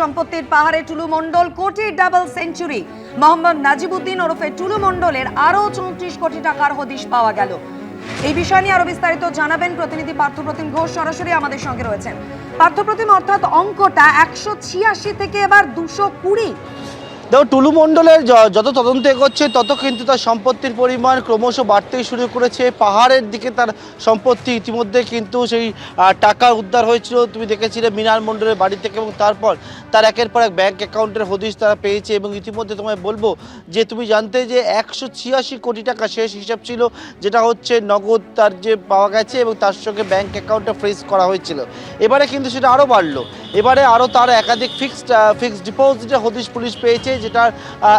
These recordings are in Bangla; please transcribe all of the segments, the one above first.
সম্পত্তির পাহাড়ে টুলু মণ্ডল কোটির ডাবল সেঞ্চুরি। মোহাম্মদ নাজিবউদ্দিন ওরফে টুলু মণ্ডলের আরও 34 কোটি টাকার হদিশ পাওয়া গেল। এই বিষয় নিয়ে আরো বিস্তারিত জানাবেন প্রতিনিধি পার্থপ্রতিম ঘোষ, সরাসরি আমাদের সঙ্গে রয়েছেন। পার্থপ্রতিম, অর্থাৎ অঙ্কটা 186 থেকে এবার 220। দেখো, টুলু মণ্ডলের যত তদন্ত এগোচ্ছে তত কিন্তু তার সম্পত্তির পরিমাণ ক্রমশ বাড়তেই শুরু করেছে। পাহাড়ের দিকে তার সম্পত্তি ইতিমধ্যে কিন্তু সেই টাকা উদ্ধার হয়েছিল, তুমি দেখেছিলে মৃণাল মণ্ডলের বাড়ি থেকে, এবং তারপর তার একের পর এক ব্যাংক অ্যাকাউন্টের হদিশ তারা পেয়েছে। এবং ইতিমধ্যে তোমায় বলবো যে তুমি জানতে যে 186 কোটি টাকা শেষ হিসাব ছিল, যেটা হচ্ছে নগদ তার যে পাওয়া গেছে, এবং তার সঙ্গে ব্যাংক অ্যাকাউন্টে ফ্রিজ করা হয়েছিল। এবারে কিন্তু সেটা আরও বাড়লো, এবারে আরও তার একাধিক ফিক্সড ডিপোজিটের হদিশ পুলিশ পেয়েছে, যেটার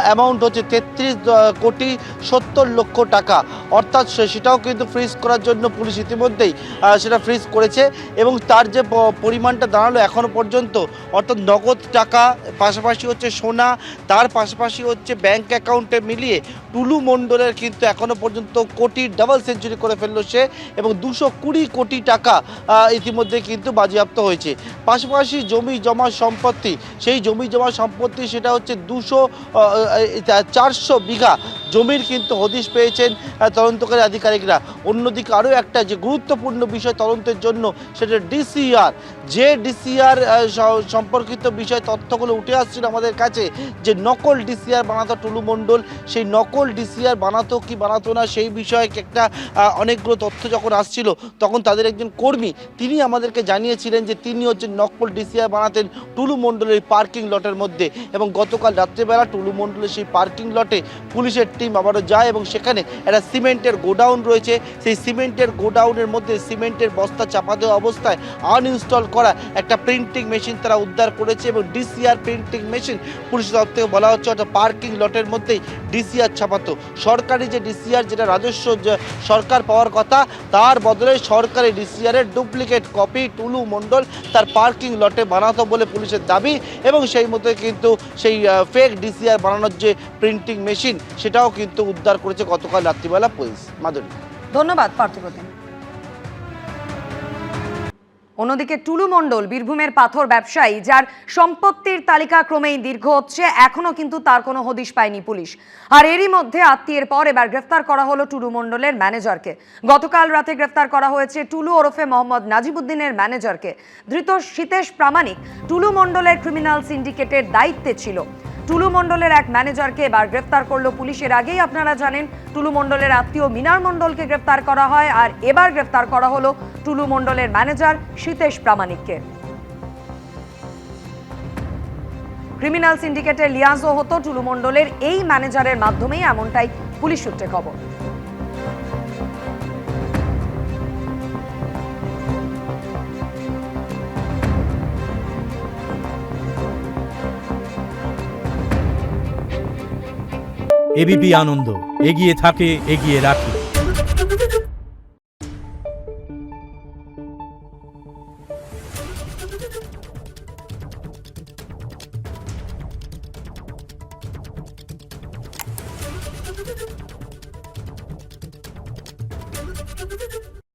অ্যামাউন্ট হচ্ছে 33 কোটি 70 লক্ষ টাকা। অর্থাৎ সেটাও কিন্তু ফ্রিজ করার জন্য পুলিশ ইতিমধ্যেই সেটা ফ্রিজ করেছে। এবং তার যে পরিমাণটা দাঁড়ালো এখনও পর্যন্ত, অর্থাৎ নগদ টাকা, পাশাপাশি হচ্ছে সোনা, তার পাশাপাশি হচ্ছে ব্যাংক অ্যাকাউন্টে মিলিয়ে টুলু মণ্ডলের কিন্তু এখনও পর্যন্ত কোটির ডাবল সেঞ্চুরি করে ফেললো সে, এবং 220 কোটি টাকা ইতিমধ্যে কিন্তু বাজেয়াপ্ত হয়েছে। পাশাপাশি জমি জমা সম্পত্তি, সেই জমি জমা সম্পত্তি সেটা হচ্ছে 400 বিঘা জমির কিন্তু হদিশ পেয়েছেন তদন্তকারী আধিকারিকরা। অন্যদিকে আরও একটা যে গুরুত্বপূর্ণ বিষয় তদন্তের জন্য, সেটা ডিসিআর, যে ডিসিআর সম্পর্কিত বিষয় তথ্যগুলো উঠে আসছিল আমাদের কাছে, যে নকল ডিসিআর বানাতো টুলু মণ্ডল, সেই নকল ডিসিআর বানাতো কি বানাতো না সেই বিষয়ে একটা অনেকগুলো তথ্য যখন আসছিল, তখন তাদের একজন কর্মী তিনি আমাদেরকে জানিয়েছিলেন যে তিনি হচ্ছে নকল ডিসিআর বানাতেন টুলু মণ্ডলের পার্কিং লটের মধ্যে। এবং গতকাল রাত্রেবেলা টুলু মণ্ডলের সেই পার্কিং লটে পুলিশের টিম আবারও যায়, এবং সেখানে একটা সিমেন্টের গোডাউন রয়েছে। সেই সিমেন্টের গোডাউনের মধ্যে সিমেন্টের বস্তা চাপা দেওয়া অবস্থায় আনইনস্টল করা একটা প্রিন্টিং মেশিন তারা উদ্ধার করেছে। এবং ডিসিআর প্রিন্টিং মেশিন পুলিশের তরফ থেকে বলা হচ্ছে অর্থাৎ পার্কিং লটের মধ্যেই ডিসিআর ছাপাতো। সরকারি যে ডিসিআর, যেটা রাজস্ব সরকার পাওয়ার কথা, তার বদলে সরকারি ডিসিআরের ডুপ্লিকেট কপি টুলু মণ্ডল তার পার্কিং লটে বানাতো বলে পুলিশের দাবি। এবং সেই মতো কিন্তু সেই ফেক ডিসিআর বানানোর যে প্রিন্টিং মেশিন, সেটাও কিন্তু উদ্ধার করেছে গতকাল রাত্রিবেলা পুলিশ। মাধুরী, ধন্যবাদ পার্থপ্রতিম। অন্যদিকে টুলু মণ্ডল বীরভূমের পাথর ব্যবসায়ী, যার সম্পত্তির তালিকা ক্রমেই দীর্ঘ হচ্ছে, এখনো কিন্তু তার কোনো হদিশ পায়নি পুলিশ। আর এরই মধ্যে আত্মীয়ের পর এবার গ্রেফতার করা হলো টুলু মণ্ডলের ম্যানেজারকে। গতকাল রাতে গ্রেফতার করা হয়েছে টুলু ওরফে মোহাম্মদ নাজিবউদ্দিনের ম্যানেজারকে। ধৃত সীতেশ প্রামাণিক টুলু মণ্ডলের ক্রিমিনাল সিন্ডিকেটের দায়িত্বে ছিল। টুলু মণ্ডলের এক ম্যানেজারকে এবার গ্রেফতার করলো পুলিশ। এর আগেই আপনারা জানেন টুলু মণ্ডলের আত্মীয় মৃণাল মণ্ডলকে গ্রেফতার করা হয়, আর এবার গ্রেফতার করা হলো টুলু মণ্ডলের ম্যানেজার সীতেশ প্রামাণিককে। ক্রিমিনাল সিন্ডিকেটের লিয়াজও হতো টুলু মণ্ডলের এই ম্যানেজারের মাধ্যমেই, এমনটাই পুলিশ সূত্রে খবর। এবিপি আনন্দ, এগিয়ে থাকে, এগিয়ে রাখে।